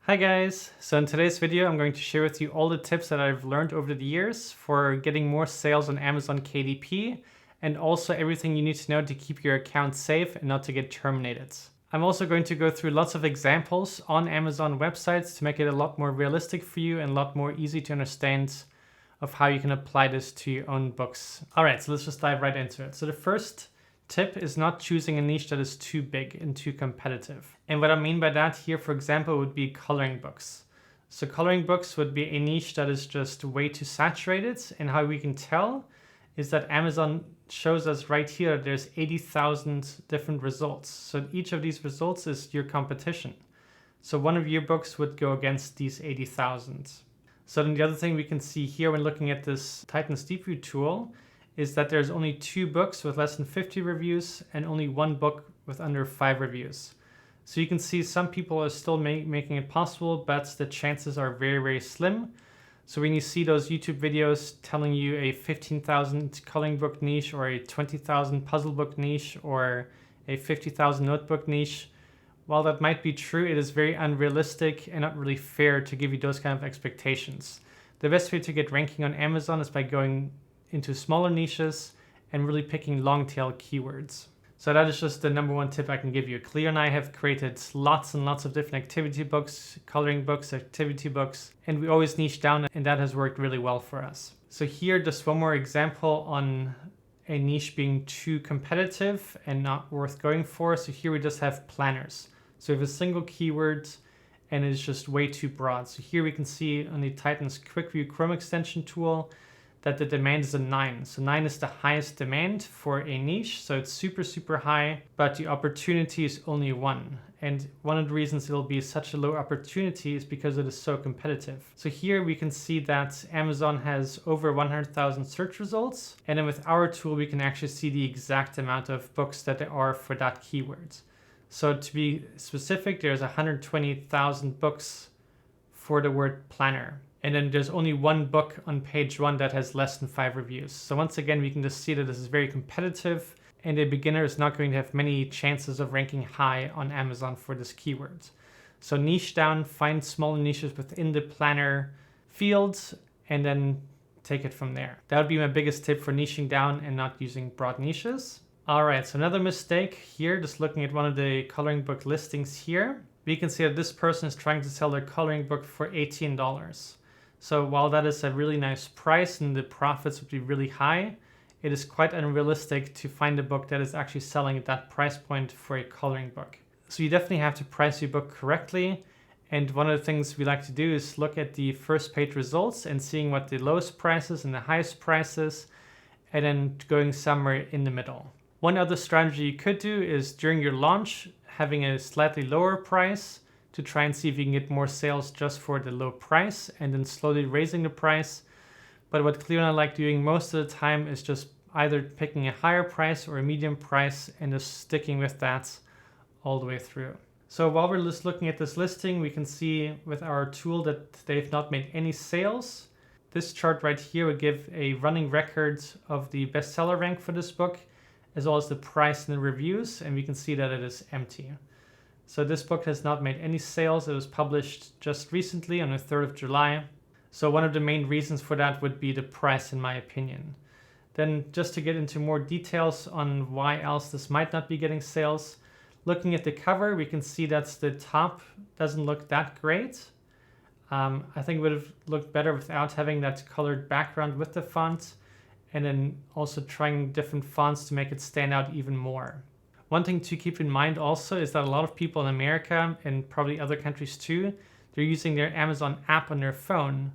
Hi guys! So in today's video I'm going to share with you all the tips that I've learned over the years for getting more sales on Amazon KDP and also everything you need to know to keep your account safe and not to get terminated. I'm also going to go through lots of examples on Amazon websites to make it a lot more realistic for you and a lot more easy to understand of how you can apply this to your own books. Alright, so let's just dive right into it. So the first tip is not choosing a niche that is too big and too competitive. And what I mean by that here, for example, would be coloring books. So coloring books would be a niche that is just way too saturated, and how we can tell is that Amazon shows us right here there's 80,000 different results. So each of these results is your competition. So one of your books would go against these 80,000. So then the other thing we can see here when looking at this Titans Deep View tool is that there's only 2 books with less than 50 reviews and only 1 book with under 5 reviews. So you can see some people are still making it possible, but the chances are very, very slim. So when you see those YouTube videos telling you a 15,000 coloring book niche or a 20,000 puzzle book niche or a 50,000 notebook niche, while that might be true, it is very unrealistic and not really fair to give you those kind of expectations. The best way to get ranking on Amazon is by going into smaller niches and really picking long tail keywords. So that is just the number one tip I can give you. Cleo and I have created lots and lots of different activity books, coloring books, activity books, and we always niche down, and that has worked really well for us. So here, just one more example on a niche being too competitive and not worth going for. So here we just have planners. So we have a single keyword and it's just way too broad. So here we can see on the Titans Quick View Chrome extension tool that the demand is a 9. So 9 is the highest demand for a niche. So it's super, super high, but the opportunity is only 1. And one of the reasons it'll be such a low opportunity is because it is so competitive. So here we can see that Amazon has over 100,000 search results. And then with our tool, we can actually see the exact amount of books that there are for that keyword. So to be specific, there's 120,000 books for the word planner. And then there's only 1 book on page 1 that has less than 5 reviews. So once again, we can just see that this is very competitive and a beginner is not going to have many chances of ranking high on Amazon for this keyword. So niche down, find small niches within the planner fields and then take it from there. That would be my biggest tip for niching down and not using broad niches. All right, so another mistake here, just looking at one of the coloring book listings here, we can see that this person is trying to sell their coloring book for $18. So while that is a really nice price and the profits would be really high, it is quite unrealistic to find a book that is actually selling at that price point for a coloring book. So you definitely have to price your book correctly. And one of the things we like to do is look at the first page results and seeing what the lowest price is and the highest price is, and then going somewhere in the middle. One other strategy you could do is during your launch, having a slightly lower price to try and see if you can get more sales just for the low price and then slowly raising the price. But what Cleo and I like doing most of the time is just either picking a higher price or a medium price and just sticking with that all the way through. So while we're just looking at this listing, we can see with our tool that they've not made any sales. This chart right here would give a running record of the bestseller rank for this book, as well as the price and the reviews, and we can see that it is empty. So this book has not made any sales. It was published just recently on the 3rd of July. So one of the main reasons for that would be the price, in my opinion. Then just to get into more details on why else this might not be getting sales, looking at the cover, we can see that the top doesn't look that great. I think it would have looked better without having that colored background with the font, and then also trying different fonts to make it stand out even more. One thing to keep in mind also is that a lot of people in America and probably other countries too, they're using their Amazon app on their phone.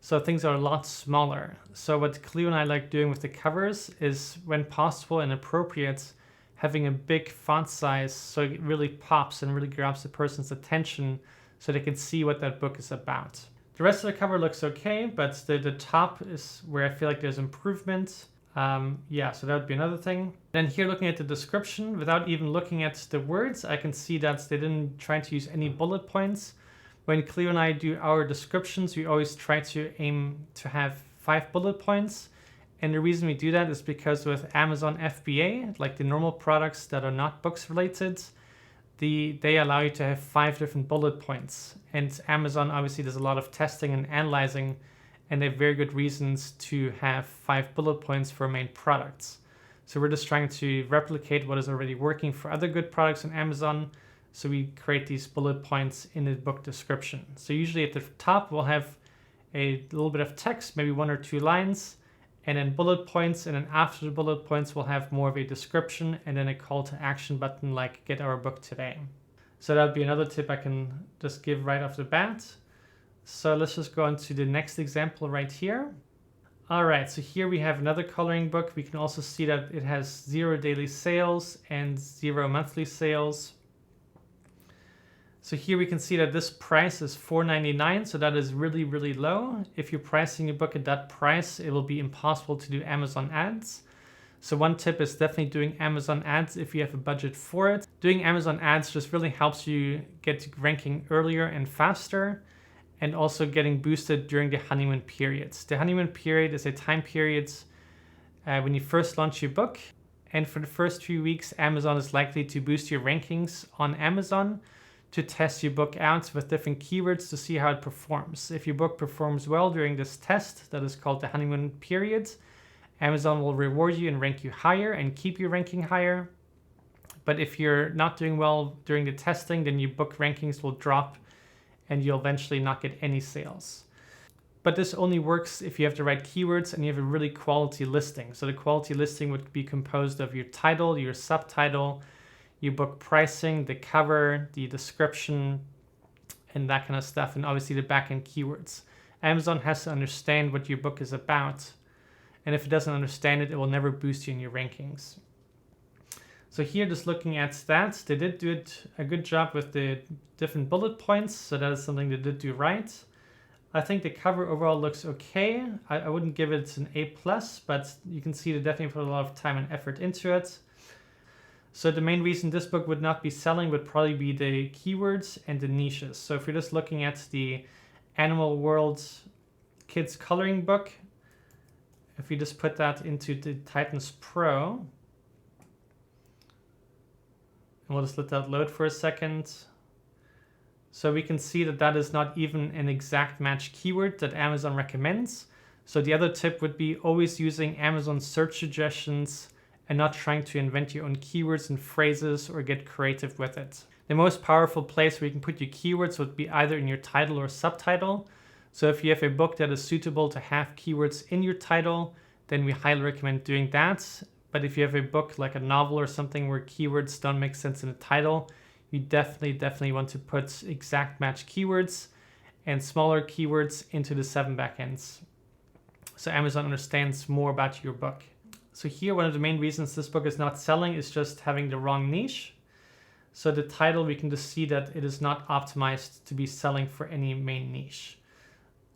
So things are a lot smaller. So what Cleo and I like doing with the covers is, when possible and appropriate, having a big font size so it really pops and really grabs the person's attention so they can see what that book is about. The rest of the cover looks okay, but the top is where I feel like there's improvement. So that would be another thing. Then here, looking at the description, without even looking at the words, I can see that they didn't try to use any bullet points. When Cleo and I do our descriptions, we always try to aim to have 5 bullet points. And the reason we do that is because with Amazon FBA, like the normal products that are not books related, they allow you to have 5 different bullet points. And Amazon obviously does a lot of testing and analyzing, and they have very good reasons to have 5 bullet points for main products. So we're just trying to replicate what is already working for other good products on Amazon. So we create these bullet points in the book description. So usually at the top, we'll have a little bit of text, maybe 1 or 2 lines, and then bullet points. And then after the bullet points, we'll have more of a description and then a call to action button like get our book today. So that would be another tip I can just give right off the bat. So let's just go on to the next example right here. All right, so here we have another coloring book. We can also see that it has 0 daily sales and 0 monthly sales. So here we can see that this price is $4.99, so that is really, really low. If you're pricing a book at that price, it will be impossible to do Amazon ads. So one tip is definitely doing Amazon ads if you have a budget for it. Doing Amazon ads just really helps you get to ranking earlier and faster, and also getting boosted during the honeymoon periods. The honeymoon period is a time period when you first launch your book. And for the first 3 weeks, Amazon is likely to boost your rankings on Amazon to test your book out with different keywords to see how it performs. If your book performs well during this test, that is called the honeymoon period, Amazon will reward you and rank you higher and keep you ranking higher. But if you're not doing well during the testing, then your book rankings will drop and you'll eventually not get any sales. But this only works if you have the right keywords and you have a really quality listing. So the quality listing would be composed of your title, your subtitle, your book pricing, the cover, the description, and that kind of stuff, and obviously the backend keywords. Amazon has to understand what your book is about, and if it doesn't understand it, it will never boost you in your rankings. So here, just looking at stats, they did do a good job with the different bullet points, so that is something they did do right. I think the cover overall looks okay. I wouldn't give it an A+, but you can see they definitely put a lot of time and effort into it. So the main reason this book would not be selling would probably be the keywords and the niches. So if you're just looking at the Animal World Kids Coloring Book, if you just put that into the Titans Pro, and we'll just let that load for a second. So we can see that that is not even an exact match keyword that Amazon recommends. So the other tip would be always using Amazon search suggestions and not trying to invent your own keywords and phrases or get creative with it. The most powerful place where you can put your keywords would be either in your title or subtitle. So if you have a book that is suitable to have keywords in your title, then we highly recommend doing that. But if you have a book like a novel or something where keywords don't make sense in the title, you definitely want to put exact match keywords and smaller keywords into the 7 backends, so Amazon understands more about your book. So here, one of the main reasons this book is not selling is just having the wrong niche. So the title, we can just see that it is not optimized to be selling for any main niche.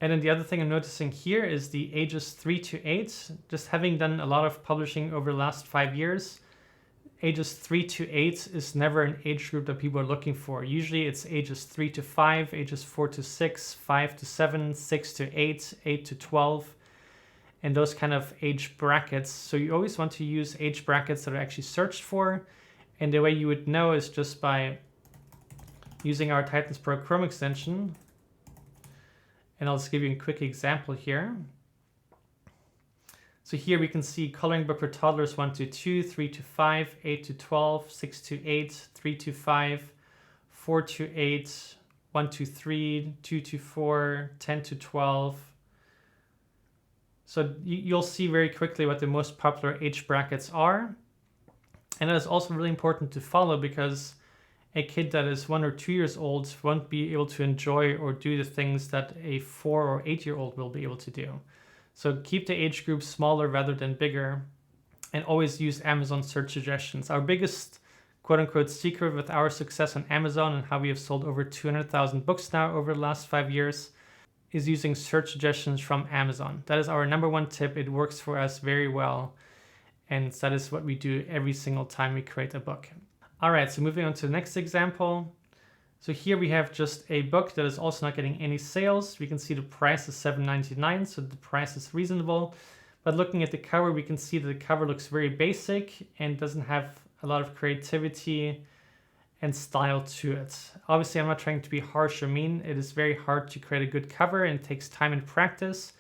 And then the other thing I'm noticing here is the ages 3 to 8. Just having done a lot of publishing over the last 5 years, ages 3 to 8 is never an age group that people are looking for. Usually it's ages 3 to 5, ages 4 to 6, 5 to 7, 6 to 8, 8 to 12, and those kind of age brackets. So you always want to use age brackets that are actually searched for. And the way you would know is just by using our Titans Pro Chrome extension. And I'll just give you a quick example here. So here we can see coloring book for toddlers 1 to 2, 3 to 5, 8 to 12, 6 to 8, 3 to 5, 4 to 8, 1 to 3, 2 to 4, 10 to 12. So you'll see very quickly what the most popular age brackets are. And that is also really important to follow, because a kid that is 1 or 2 years old won't be able to enjoy or do the things that a 4 or 8-year-old will be able to do. So keep the age group smaller rather than bigger, and always use Amazon search suggestions. Our biggest quote-unquote secret with our success on Amazon and how we have sold over 200,000 books now over the last 5 years is using search suggestions from Amazon. That is our #1 tip. It works for us very well, and that is what we do every single time we create a book. All right, so moving on to the next example. So here we have just a book that is also not getting any sales. We can see the price is $7.99, so the price is reasonable. But looking at the cover, we can see that the cover looks very basic and doesn't have a lot of creativity and style to it. Obviously, I'm not trying to be harsh or mean. It is very hard to create a good cover and it takes time and practice.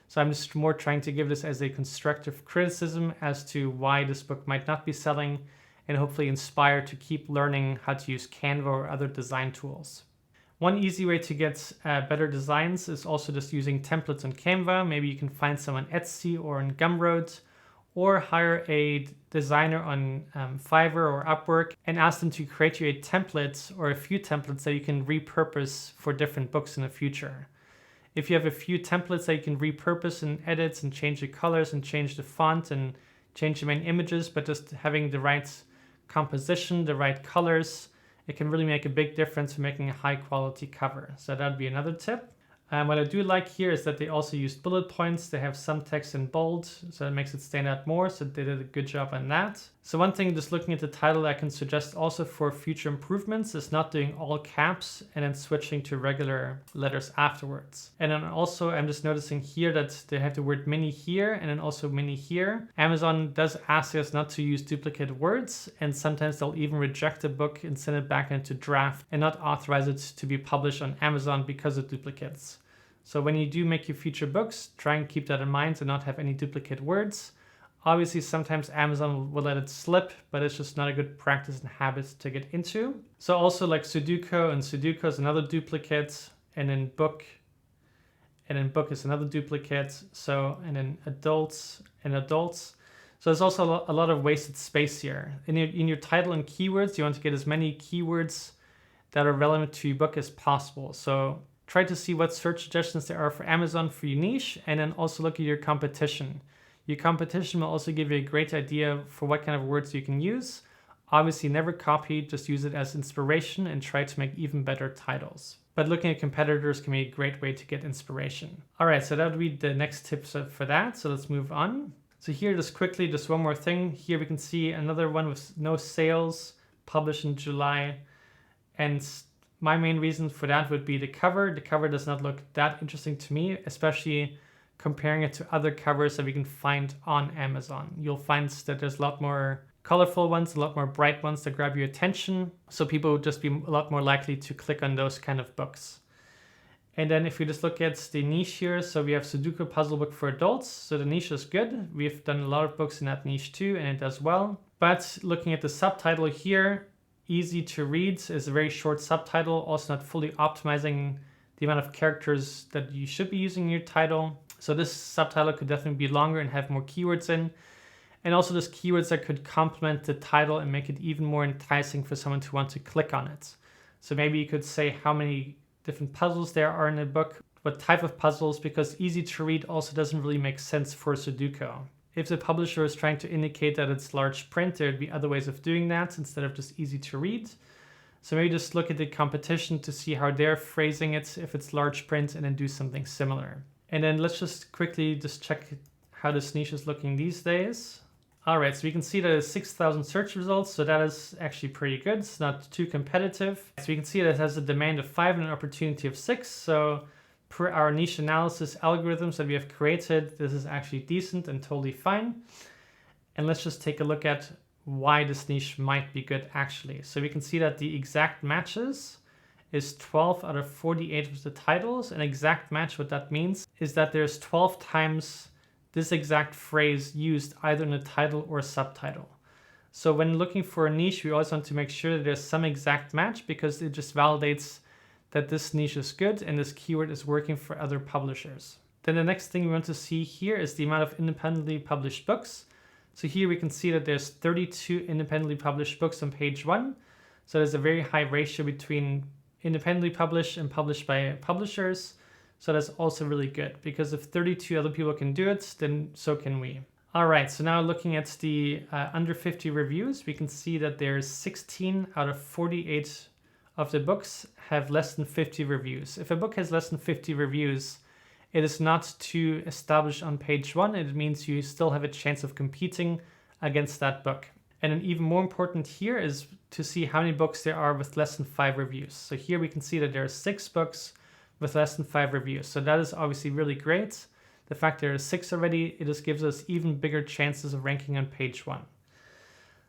So I'm just more trying to give this as a constructive criticism as to why this book might not be selling, and hopefully inspire to keep learning how to use Canva or other design tools. One easy way to get better designs is also just using templates on Canva. Maybe you can find some on Etsy or on Gumroad, or hire a designer on Fiverr or Upwork and ask them to create you a template or a few templates that you can repurpose for different books in the future. If you have a few templates that you can repurpose and edit and change the colors and change the font and change the main images, but just having the right composition, the right colors, it can really make a big difference for making a high quality cover. So that'd be another tip. What I do like here is that they also used bullet points. They have some text in bold, so it makes it stand out more. So they did a good job on that. So one thing, just looking at the title, I can suggest also for future improvements is not doing all caps and then switching to regular letters afterwards. And then also I'm just noticing here that they have the word mini here and then also mini here. Amazon does ask us not to use duplicate words, and sometimes they'll even reject a book and send it back into draft and not authorize it to be published on Amazon because of duplicates. So when you do make your future books, try and keep that in mind and not have any duplicate words. Obviously, sometimes Amazon will let it slip, but it's just not a good practice and habit to get into. So also like Sudoku, and Sudoku is another duplicate, and then book is another duplicate. So, and then adults and adults. So there's also a lot of wasted space here. In your title and keywords, you want to get as many keywords that are relevant to your book as possible. So try to see what search suggestions there are for Amazon for your niche, and then also look at your competition. Your competition will also give you a great idea for what kind of words you can use. Obviously, never copy, just use it as inspiration and try to make even better titles. But looking at competitors can be a great way to get inspiration. All right, so that would be the next tips for that. So let's move on. So here, just quickly, just one more thing. Here we can see another one with no sales, published in July. And my main reason for that would be the cover. The cover does not look that interesting to me, especially comparing it to other covers that we can find on Amazon. You'll find that there's a lot more colorful ones, a lot more bright ones that grab your attention. So people would just be a lot more likely to click on those kind of books. And then if we just look at the niche here, so we have Sudoku puzzle book for adults. So the niche is good. We've done a lot of books in that niche too, and it does well. But looking at the subtitle here, easy to read is a very short subtitle, also not fully optimizing the amount of characters that you should be using in your title. So this subtitle could definitely be longer and have more keywords in. And also just keywords that could complement the title and make it even more enticing for someone to want to click on it. So maybe you could say how many different puzzles there are in the book, what type of puzzles, because easy to read also doesn't really make sense for Sudoku. If the publisher is trying to indicate that it's large print, there'd be other ways of doing that instead of just easy to read. So maybe just look at the competition to see how they're phrasing it if it's large print, and then do something similar. And then let's just quickly just check how this niche is looking these days. All right, so we can see that it's 6,000 search results, so that is actually pretty good. It's not too competitive. So we can see that it has a demand of 5 and an opportunity of 6. So per our niche analysis algorithms that we have created, this is actually decent and totally fine. And let's just take a look at why this niche might be good actually. So we can see that the exact matches is 12 out of 48 of the titles. An exact match, what that means is that there's 12 times this exact phrase used either in a title or subtitle. So when looking for a niche, we always want to make sure that there's some exact match, because it just validates that this niche is good and this keyword is working for other publishers. Then the next thing we want to see here is the amount of independently published books. So here we can see that there's 32 independently published books on page 1. So there's a very high ratio between independently published and published by publishers. So that's also really good, because if 32 other people can do it, then so can we. All right, so now looking at the under 50 reviews, we can see that there's 16 out of 48 of the books have less than 50 reviews. If a book has less than 50 reviews, it is not too established on page 1. It means you still have a chance of competing against that book. And then even more important here is to see how many books there are with less than 5 reviews. So here we can see that there are 6 books with less than 5 reviews. So that is obviously really great. The fact there are 6 already, it just gives us even bigger chances of ranking on page 1.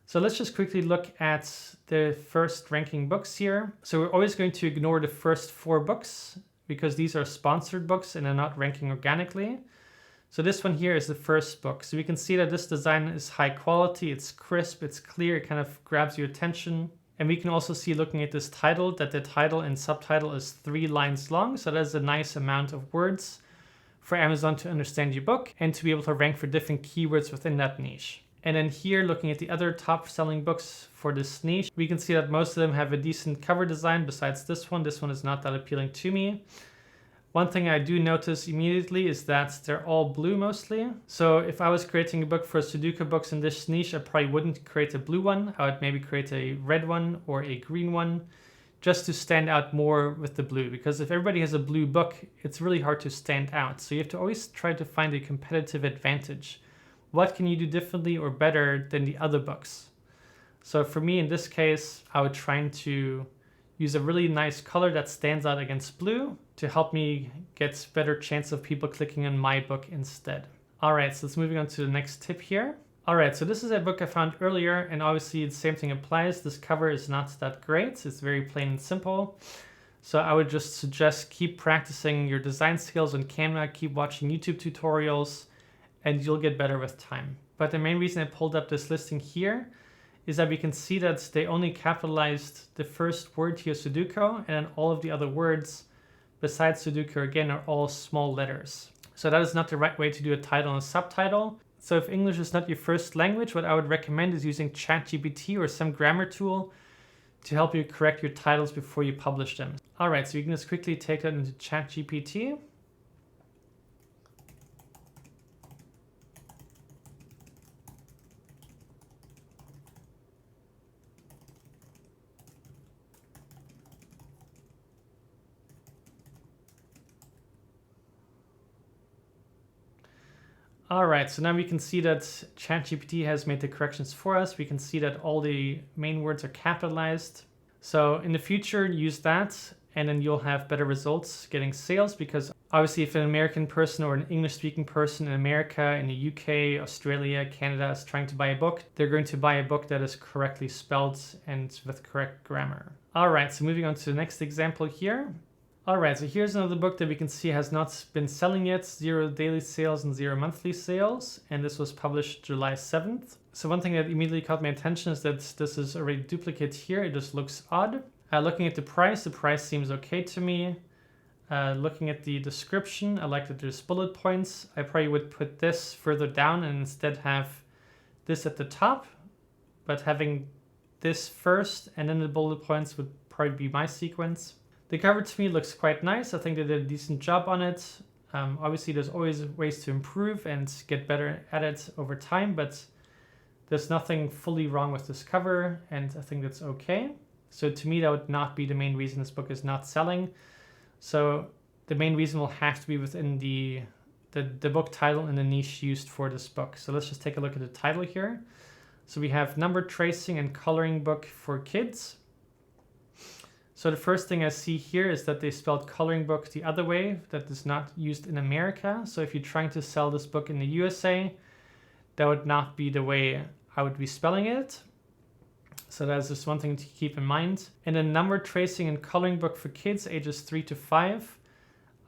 So let's just quickly look at the first ranking books here. So we're always going to ignore the first 4 books because these are sponsored books and are not ranking organically. So this one here is the first book. So we can see that this design is high quality, it's crisp, it's clear, it kind of grabs your attention. And we can also see, looking at this title, that the title and subtitle is 3 lines long. So that's a nice amount of words for Amazon to understand your book and to be able to rank for different keywords within that niche. And then here, looking at the other top selling books for this niche, we can see that most of them have a decent cover design besides this one. This one is not that appealing to me. One thing I do notice immediately is that they're all blue mostly. So if I was creating a book for Sudoku books in this niche, I probably wouldn't create a blue one. I would maybe create a red one or a green one just to stand out more with the blue. Because if everybody has a blue book, it's really hard to stand out. So you have to always try to find a competitive advantage. What can you do differently or better than the other books? So for me, in this case, I would try to use a really nice color that stands out against blue to help me get better chance of people clicking on my book instead. All right, so let's moving on to the next tip here. All right, so this is a book I found earlier, and obviously the same thing applies. This cover is not that great. It's very plain and simple. So I would just suggest keep practicing your design skills on camera, keep watching YouTube tutorials, and you'll get better with time. But the main reason I pulled up this listing here is that we can see that they only capitalized the first word here, Sudoku, and then all of the other words besides Sudoku again are all small letters. So that is not the right way to do a title and a subtitle. So if English is not your first language, what I would recommend is using ChatGPT or some grammar tool to help you correct your titles before you publish them. All right, so you can just quickly take that into ChatGPT. All right, so now we can see that ChatGPT has made the corrections for us. We can see that all the main words are capitalized. So in the future, use that, and then you'll have better results getting sales, because obviously if an American person or an English-speaking person in America, in the UK, Australia, Canada is trying to buy a book, they're going to buy a book that is correctly spelled and with correct grammar. All right, so moving on to the next example here. All right, so here's another book that we can see has not been selling yet, 0 daily sales and 0 monthly sales, and this was published July 7th. So one thing that immediately caught my attention is that this is already duplicate here. It just looks odd. Looking at the price seems okay to me. Looking at the description, I like that there's bullet points. I probably would put this further down and instead have this at the top, but having this first and then the bullet points would probably be my sequence. The cover to me looks quite nice. I think they did a decent job on it. Obviously, there's always ways to improve and get better at it over time, but there's nothing fully wrong with this cover, and I think that's okay. So to me, that would not be the main reason this book is not selling. So the main reason will have to be within the book title and the niche used for this book. So let's just take a look at the title here. So we have number tracing and coloring book for kids. So the first thing I see here is that they spelled coloring book the other way. That is not used in America. So if you're trying to sell this book in the USA, that would not be the way I would be spelling it. So that's just one thing to keep in mind. And then number tracing and coloring book for kids ages 3 to 5.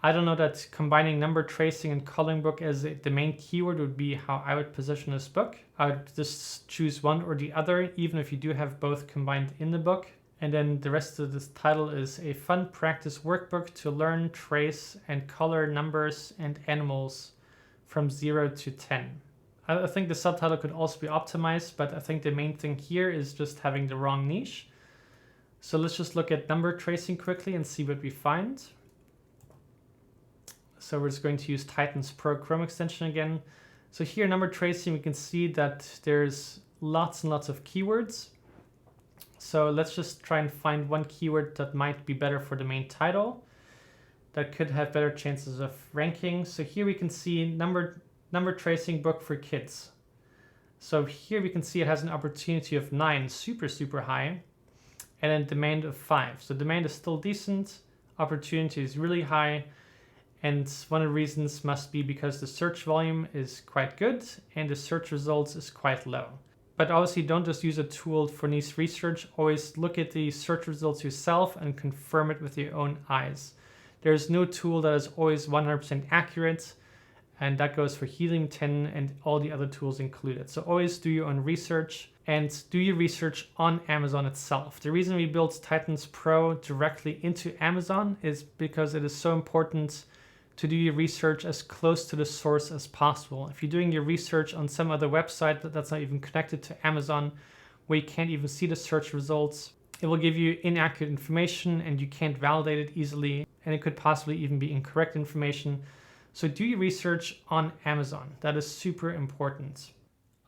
I don't know that combining number tracing and coloring book as the main keyword would be how I would position this book. I would just choose one or the other, even if you do have both combined in the book. And then the rest of this title is a fun practice workbook to learn, trace, and color numbers and animals from 0 to 10. I think the subtitle could also be optimized, but I think the main thing here is just having the wrong niche. So let's just look at number tracing quickly and see what we find. So we're just going to use Titans Pro Chrome extension again. So here, number tracing, we can see that there's lots and lots of keywords. So let's just try and find one keyword that might be better for the main title, that could have better chances of ranking. So here we can see number tracing book for kids. So here we can see it has an opportunity of 9, super high, and then demand of 5. So demand is still decent, opportunity is really high, and one of the reasons must be because the search volume is quite good and the search results is quite low. But obviously don't just use a tool for niche research. Always look at the search results yourself and confirm it with your own eyes. There's no tool that is always 100% accurate, and that goes for Helium 10 and all the other tools included. So always do your own research and do your research on Amazon itself. The reason we built Titans Pro directly into Amazon is because it is so important to do your research as close to the source as possible. If you're doing your research on some other website that's not even connected to Amazon, where you can't even see the search results, it will give you inaccurate information and you can't validate it easily, and it could possibly even be incorrect information. So do your research on Amazon. That is super important.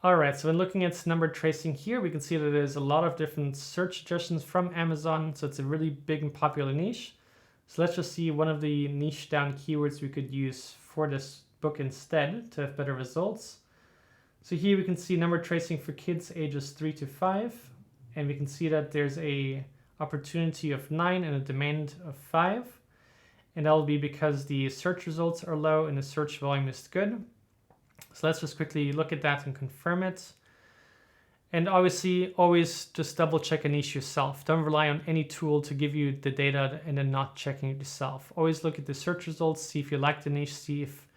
All right, so when looking at number tracing here, we can see that there's a lot of different search suggestions from Amazon. So it's a really big and popular niche. So let's just see one of the niche down keywords we could use for this book instead to have better results. So here we can see number tracing for kids ages 3 to 5. And we can see that there's a opportunity of 9 and a demand of 5. And that'll be because the search results are low and the search volume is good. So let's just quickly look at that and confirm it. And obviously, always just double check a niche yourself. Don't rely on any tool to give you the data and then not checking it yourself. Always look at the search results, see if you like the niche, see if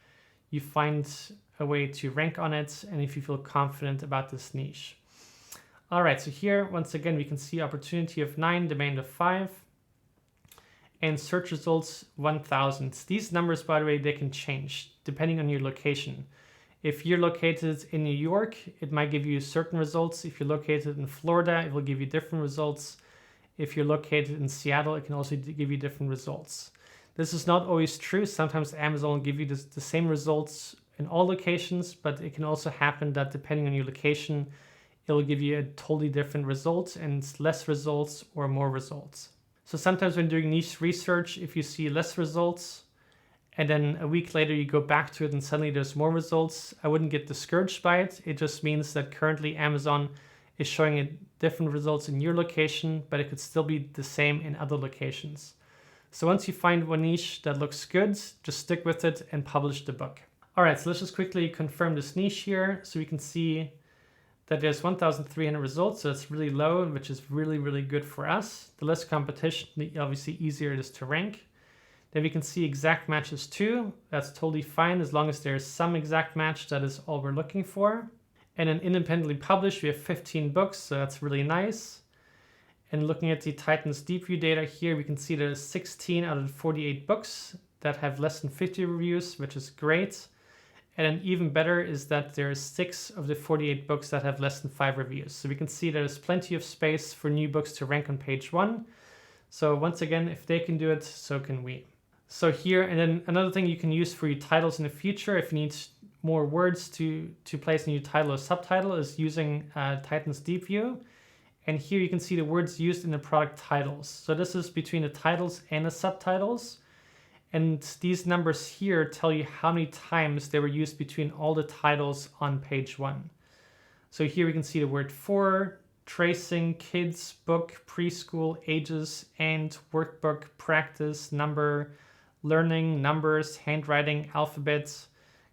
you find a way to rank on it, and if you feel confident about this niche. All right, so here, once again, we can see opportunity of 9, demand of 5, and search results 1,000. These numbers, by the way, they can change depending on your location. If you're located in New York, it might give you certain results. If you're located in Florida, it will give you different results. If you're located in Seattle, it can also give you different results. This is not always true. Sometimes Amazon will give you the same results in all locations, but it can also happen that depending on your location, it will give you a totally different result and less results or more results. So sometimes when doing niche research, if you see less results, and then a week later you go back to it and suddenly there's more results, I wouldn't get discouraged by it. It just means that currently Amazon is showing different results in your location, but it could still be the same in other locations. So once you find one niche that looks good, just stick with it and publish the book. All right, so let's just quickly confirm this niche here. So we can see that there's 1,300 results, so that's really low, which is really, really good for us. The less competition, the obviously easier it is to rank. Then we can see exact matches too. That's totally fine as long as there's some exact match. That is all we're looking for. And then independently published, we have 15 books, so that's really nice. And looking at the Titans Deep View data here, we can see there's 16 out of the 48 books that have less than 50 reviews, which is great. And then even better is that there's 6 of the 48 books that have less than 5 reviews. So we can see there's plenty of space for new books to rank on page 1. So once again, if they can do it, so can we. So here, and then another thing you can use for your titles in the future, if you need more words to place in your title or subtitle, is using Titans Deep View. And here you can see the words used in the product titles. So this is between the titles and the subtitles. And these numbers here tell you how many times they were used between all the titles on page 1. So here we can see the word for, tracing, kids, book, preschool, ages, and workbook, practice, number, learning, numbers, handwriting, alphabets,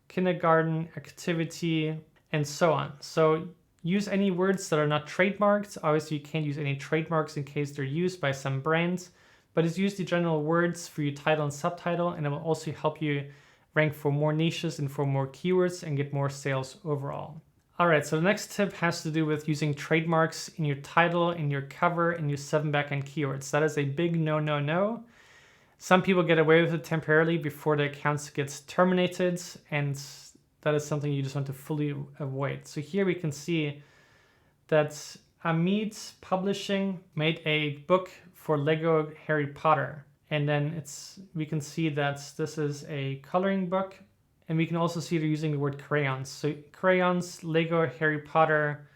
kindergarten, activity, and so on. So use any words that are not trademarked. Obviously, you can't use any trademarks in case they're used by some brands, but it's use the general words for your title and subtitle, and it will also help you rank for more niches and for more keywords and get more sales overall. All right, so the next tip has to do with using trademarks in your title, in your cover, and your 7 backend keywords. That is a big no, no, no. Some people get away with it temporarily before the accounts gets terminated, and that is something you just want to fully avoid. So here we can see that Amit Publishing made a book for Lego Harry Potter. And then we can see that this is a coloring book. And we can also see they're using the word crayons. So crayons, Lego, Harry Potter,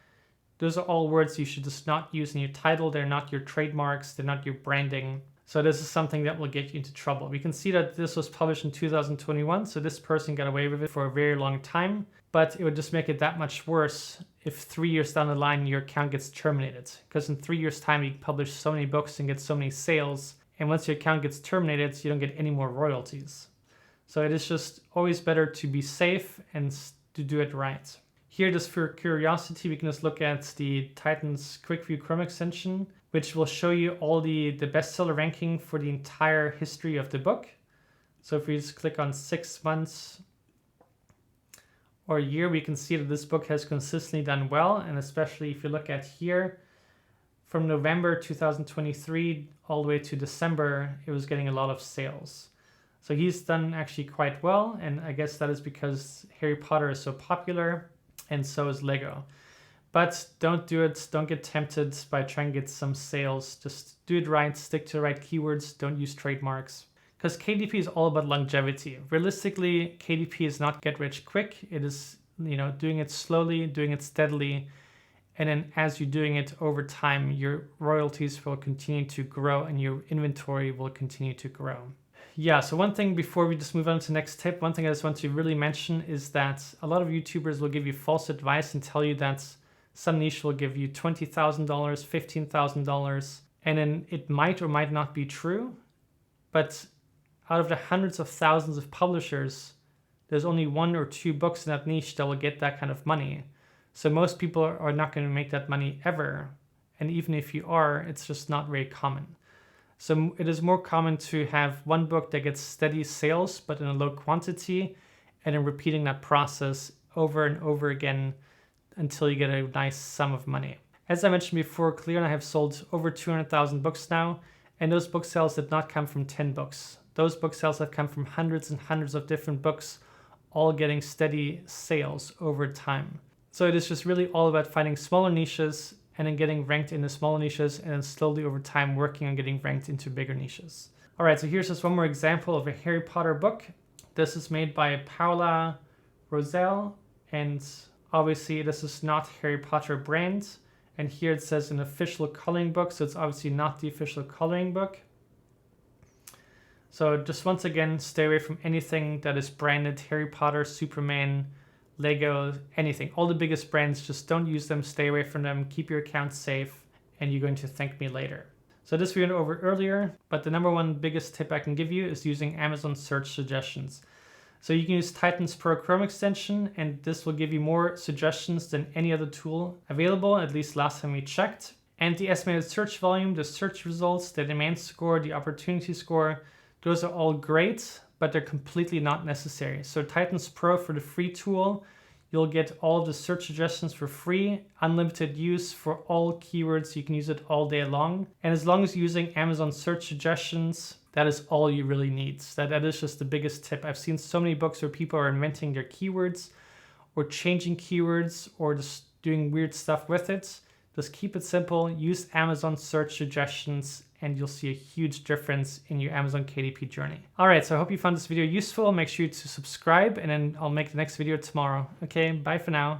those are all words you should just not use in your title. They're not your trademarks. They're not your branding. So this is something that will get you into trouble. We can see that this was published in 2021. So this person got away with it for a very long time. But it would just make it that much worse if 3 years down the line your account gets terminated. Because in 3 years' time you publish so many books and get so many sales. And once your account gets terminated, you don't get any more royalties. So it is just always better to be safe and to do it right. Here, just for curiosity, we can just look at the Titan's Quick View Chrome extension, which will show you all the bestseller ranking for the entire history of the book. So if we just click on 6 months or a year, we can see that this book has consistently done well. And especially if you look at here, from November 2023 all the way to December, it was getting a lot of sales. So he's done actually quite well. And I guess that is because Harry Potter is so popular, and so is Lego. But don't do it. Don't get tempted by trying to get some sales. Just do it right. Stick to the right keywords. Don't use trademarks. Because KDP is all about longevity. Realistically, KDP is not get rich quick. It is, doing it slowly, doing it steadily. And then as you're doing it over time, your royalties will continue to grow and your inventory will continue to grow. Yeah, so one thing before we just move on to the next tip, one thing I just want to really mention is that a lot of YouTubers will give you false advice and tell you that some niche will give you $20,000, $15,000, and then it might or might not be true. But out of the hundreds of thousands of publishers, there's only 1 or 2 books in that niche that will get that kind of money. So most people are not going to make that money ever. And even if you are, it's just not very common. So it is more common to have one book that gets steady sales, but in a low quantity, and then repeating that process over and over again until you get a nice sum of money. As I mentioned before, Clear and I have sold over 200,000 books now, and those book sales did not come from 10 books. Those book sales have come from hundreds and hundreds of different books, all getting steady sales over time. So it is just really all about finding smaller niches and then getting ranked in the smaller niches and then slowly over time working on getting ranked into bigger niches. All right, so here's just one more example of a Harry Potter book. This is made by Paula Roselle, and obviously this is not Harry Potter brand. And here it says an official coloring book, so it's obviously not the official coloring book. So just once again, stay away from anything that is branded Harry Potter, Superman, Lego, anything. All the biggest brands, just don't use them, stay away from them, keep your account safe, and you're going to thank me later. So this we went over earlier, but the number one biggest tip I can give you is using Amazon search suggestions. So you can use Titan's Pro Chrome extension, and this will give you more suggestions than any other tool available, at least last time we checked. And the estimated search volume, the search results, the demand score, the opportunity score, those are all great, but they're completely not necessary. So Titan's Pro, for the free tool, you'll get all of the search suggestions for free, unlimited use for all keywords. You can use it all day long. And as long as you're using Amazon search suggestions, that is all you really need. That is just the biggest tip. I've seen so many books where people are inventing their keywords or changing keywords or just doing weird stuff with it. Just keep it simple, use Amazon search suggestions, and you'll see a huge difference in your Amazon KDP journey. All right, so I hope you found this video useful. Make sure to subscribe, and then I'll make the next video tomorrow. Okay, bye for now.